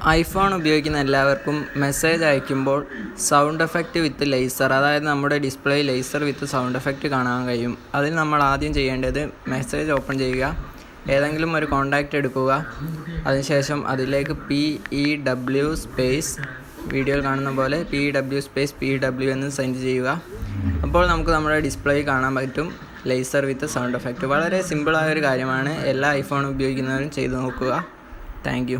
IPhone ഉപയോഗിക്കുന്ന എല്ലാവർക്കും message അയക്കുമ്പോൾ സൗണ്ട് എഫക്റ്റ് വിത്ത് ലേസർ, അതായത് നമ്മുടെ ഡിസ്പ്ലേ ലേസർ വിത്ത് സൗണ്ട് എഫക്റ്റ് കാണാൻ കഴിയും. അതിന് നമ്മൾ ആദ്യം ചെയ്യേണ്ടത് മെസ്സേജ് ഓപ്പൺ ചെയ്യുക, ഏതെങ്കിലും ഒരു കോൺടാക്റ്റ് എടുക്കുക, അതിനുശേഷം അതിലേക്ക് PEW സ്പേസ് വീഡിയോയിൽ കാണുന്ന പോലെ PEW സ്പേസ് PW എന്ന് സെൻഡ് ചെയ്യുക. അപ്പോൾ നമുക്ക് നമ്മുടെ ഡിസ്പ്ലേ കാണാൻ പറ്റും ലേസർ വിത്ത് സൗണ്ട് എഫക്റ്റ്. വളരെ സിമ്പിളായ ഒരു കാര്യമാണ്. എല്ലാ ഐഫോൺ ഉപയോഗിക്കുന്നവരും ചെയ്തു നോക്കുക. Thank you.